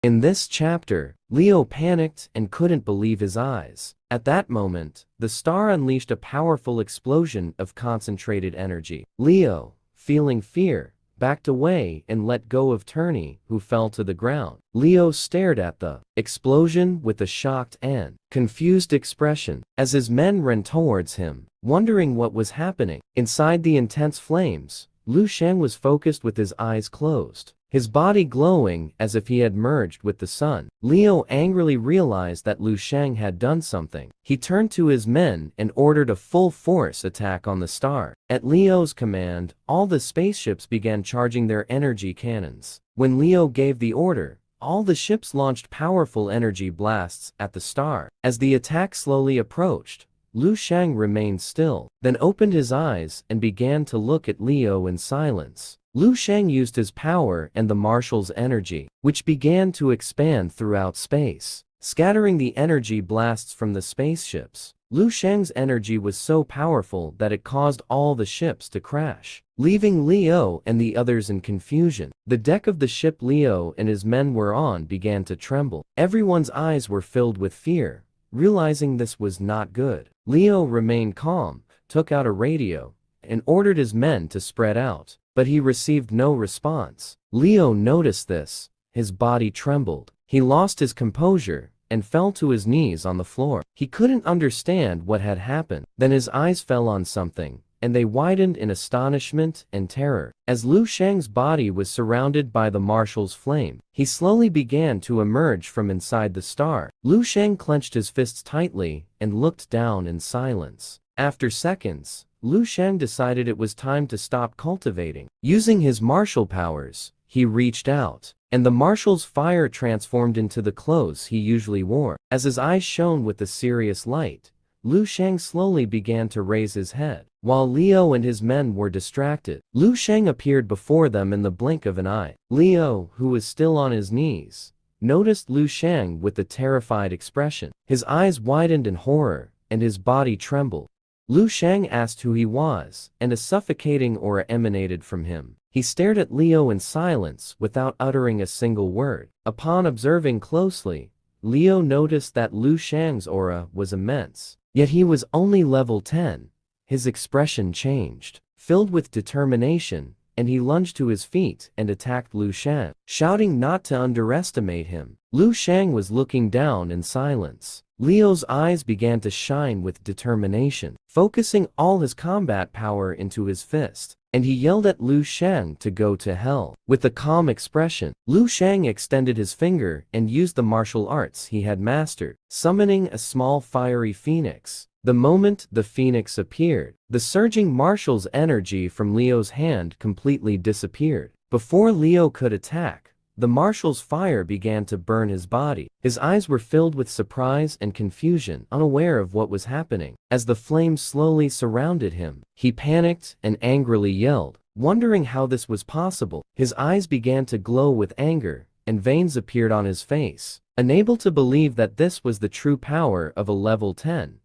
In this chapter, Leo panicked and couldn't believe his eyes. At that moment, the star unleashed a powerful explosion of concentrated energy. Leo, feeling fear, backed away and let go of Turney, who fell to the ground. Leo stared at the explosion with a shocked and confused expression as his men ran towards him, wondering what was happening. Inside the intense flames, Lu Shang was focused with his eyes closed, his body glowing as if he had merged with the sun. Leo angrily realized that Lu Shang had done something. He turned to his men and ordered a full-force attack on the star. At Leo's command, all the spaceships began charging their energy cannons. When Leo gave the order, all the ships launched powerful energy blasts at the star. As the attack slowly approached, Lu Shang remained still, then opened his eyes and began to look at Leo in silence. Lu Shang used his power and the marshal's energy, which began to expand throughout space, scattering the energy blasts from the spaceships. Lu Shang's energy was so powerful that it caused all the ships to crash, leaving Leo and the others in confusion. The deck of the ship Leo and his men were on began to tremble. Everyone's eyes were filled with fear, realizing this was not good. Leo remained calm, took out a radio, and ordered his men to spread out, but he received no response. Leo noticed this. His body trembled. He lost his composure and fell to his knees on the floor. He couldn't understand what had happened. Then his eyes fell on something, and they widened in astonishment and terror. As Lu Shang's body was surrounded by the marshal's flame, he slowly began to emerge from inside the star. Lu Shang clenched his fists tightly and looked down in silence. After seconds, Lu Shang decided it was time to stop cultivating. Using his martial powers, he reached out, and the marshal's fire transformed into the clothes he usually wore. As his eyes shone with a serious light, Lu Shang slowly began to raise his head. While Leo and his men were distracted, Lu Shang appeared before them in the blink of an eye. Leo, who was still on his knees, noticed Lu Shang with a terrified expression. His eyes widened in horror, and his body trembled. Lu Shang asked who he was, and a suffocating aura emanated from him. He stared at Leo in silence without uttering a single word. Upon observing closely, Leo noticed that Lu Shang's aura was immense. Yet he was only level 10. His expression changed, filled with determination, and he lunged to his feet and attacked Lu Shang, shouting not to underestimate him. Lu Shang was looking down in silence. Leo's eyes began to shine with determination, focusing all his combat power into his fist, and he yelled at Lu Shang to go to hell. With a calm expression, Lu Shang extended his finger and used the martial arts he had mastered, summoning a small fiery phoenix. The moment the phoenix appeared, the surging marshal's energy from Leo's hand completely disappeared. Before Leo could attack, the marshal's fire began to burn his body. His eyes were filled with surprise and confusion, unaware of what was happening. As the flames slowly surrounded him, he panicked and angrily yelled, wondering how this was possible. His eyes began to glow with anger, and veins appeared on his face, unable to believe that this was the true power of a level 10.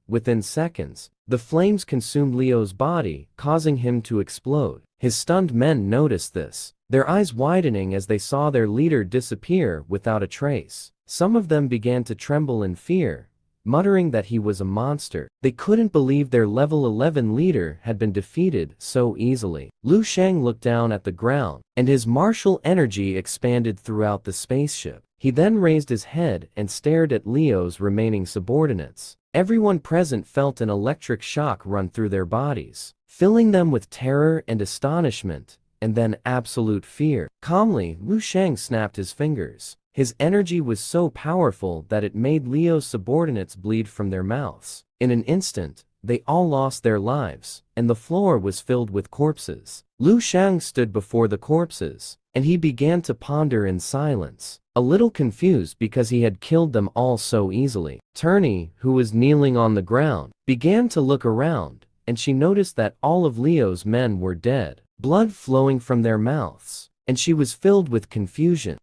Within seconds, the flames consumed Leo's body, causing him to explode. His stunned men noticed this, their eyes widening as they saw their leader disappear without a trace. Some of them began to tremble in fear, muttering that he was a monster. They couldn't believe their level 11 leader had been defeated so easily. Lu Shang looked down at the ground, and his martial energy expanded throughout the spaceship. He then raised his head and stared at Leo's remaining subordinates. Everyone present felt an electric shock run through their bodies, filling them with terror and astonishment, and then absolute fear. Calmly, Lu Shang snapped his fingers. His energy was so powerful that it made Leo's subordinates bleed from their mouths. In an instant, they all lost their lives, and the floor was filled with corpses. Lu Shang stood before the corpses, and he began to ponder in silence, a little confused because he had killed them all so easily. Turney, who was kneeling on the ground, began to look around, and she noticed that all of Leo's men were dead, blood flowing from their mouths, and she was filled with confusion.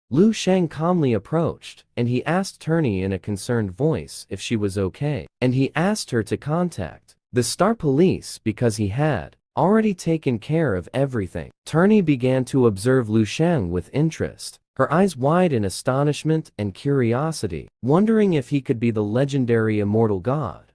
Lu Shang calmly approached, and he asked Turney in a concerned voice if she was okay, and he asked her to contact the Star Police because he had already taken care of everything. Turney began to observe Lu Shang with interest. her eyes wide in astonishment and curiosity, wondering if he could be the legendary immortal god.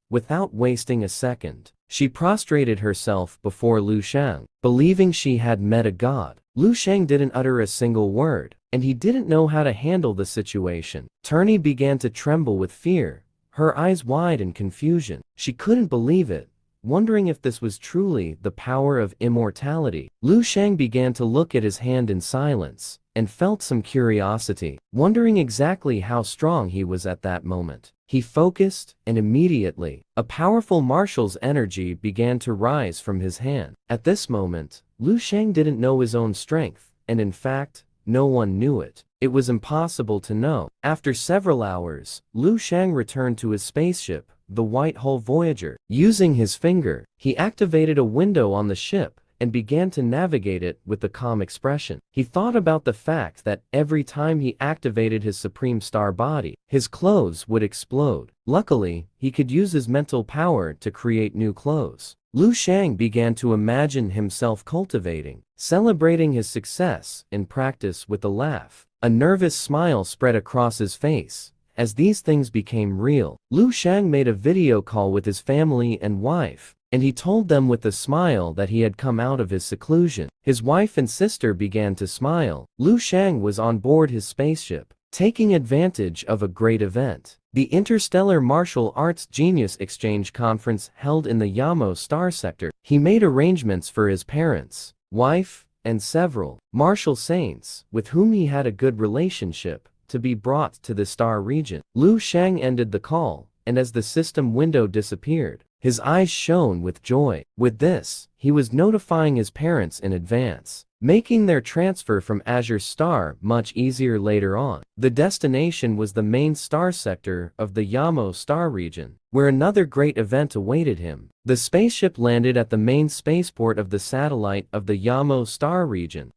Without wasting a second, she prostrated herself before Lu Shang, believing she had met a god. Lu Shang didn't utter a single word, and he didn't know how to handle the situation. Turney began to tremble with fear, her eyes wide in confusion. She couldn't believe it, wondering if this was truly the power of immortality. Lu Shang began to look at his hand in silence, and felt some curiosity, wondering exactly how strong he was at that moment. He focused, and immediately, a powerful marshal's energy began to rise from his hand. At this moment, Lu Shang didn't know his own strength, and in fact, no one knew it. It was impossible to know. After several hours, Lu Shang returned to his spaceship, the White Hull Voyager. Using his finger, he activated a window on the ship, and began to navigate it with a calm expression. He thought about the fact that every time he activated his Supreme Star body, his clothes would explode. Luckily, he could use his mental power to create new clothes. Lu Shang began to imagine himself cultivating, celebrating his success in practice with a laugh. A nervous smile spread across his face. As these things became real, Lu Shang made a video call with his family and wife, and he told them with a smile that he had come out of his seclusion. His wife and sister began to smile. Lu Shang was on board his spaceship, taking advantage of a great event. The Interstellar Martial Arts Genius Exchange Conference held in the Yamo Star Sector. He made arrangements for his parents, wife, and several martial saints, with whom he had a good relationship, to be brought to the star region. Lu Shang ended the call, and as the system window disappeared, his eyes shone with joy. With this, he was notifying his parents in advance, making their transfer from Azure Star much easier later on. The destination was the main star sector of the Yamo Star region, where another great event awaited him. The spaceship landed at the main spaceport of the satellite of the Yamo Star region.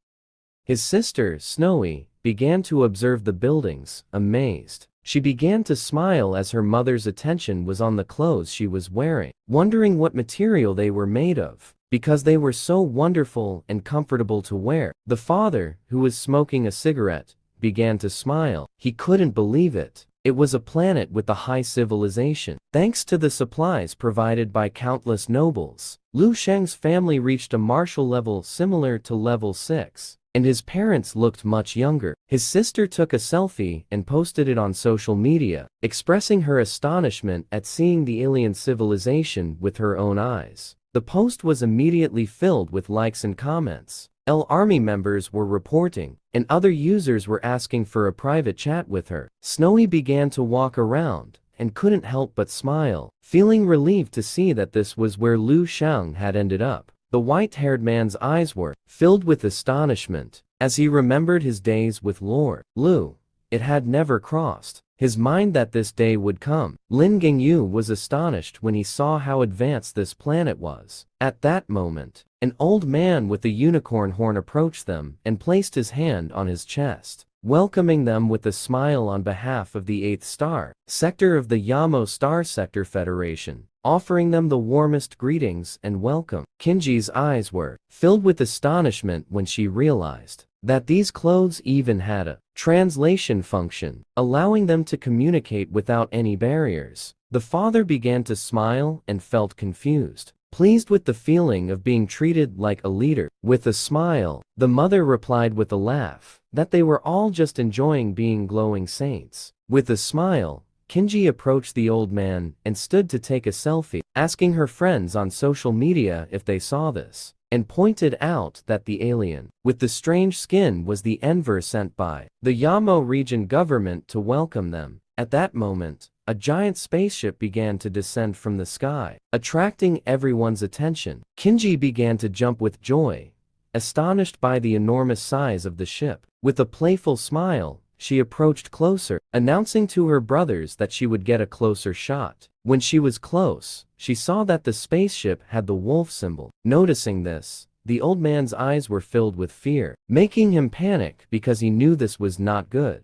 His sister, Snowy, began to observe the buildings, amazed. She began to smile as her mother's attention was on the clothes she was wearing, wondering what material they were made of, because they were so wonderful and comfortable to wear. The father, who was smoking a cigarette, began to smile. He couldn't believe it. It was a planet with a high civilization. Thanks to the supplies provided by countless nobles, Lu Shang's family reached a martial level similar to level 6. And his parents looked much younger. His sister took a selfie and posted it on social media, expressing her astonishment at seeing the alien civilization with her own eyes. The post was immediately filled with likes and comments. Army members were reporting, and other users were asking for a private chat with her. Snowy began to walk around, and couldn't help but smile, feeling relieved to see that this was where Lu Shang had ended up. The white-haired man's eyes were filled with astonishment as he remembered his days with Lord Lu. It had never crossed his mind that this day would come. Lin Gingyu was astonished when he saw how advanced this planet was. At that moment, an old man with a unicorn horn approached them and placed his hand on his chest, welcoming them with a smile on behalf of the 8th star sector of the Yamo Star Sector Federation, offering them the warmest greetings and welcome. Kinji's eyes were filled with astonishment when she realized that these clothes even had a translation function, allowing them to communicate without any barriers. The father began to smile and felt confused, pleased with the feeling of being treated like a leader. With a smile, the mother replied with a laugh that they were all just enjoying being glowing saints. With a smile, Kinji approached the old man and stood to take a selfie, asking her friends on social media if they saw this, and pointed out that the alien with the strange skin was the envoy sent by the Yamo region government to welcome them. At that moment, a giant spaceship began to descend from the sky, attracting everyone's attention. Kinji began to jump with joy, astonished by the enormous size of the ship. With a playful smile, she approached closer, announcing to her brothers that she would get a closer shot. When she was close, she saw that the spaceship had the wolf symbol. Noticing this, the old man's eyes were filled with fear, making him panic because he knew this was not good.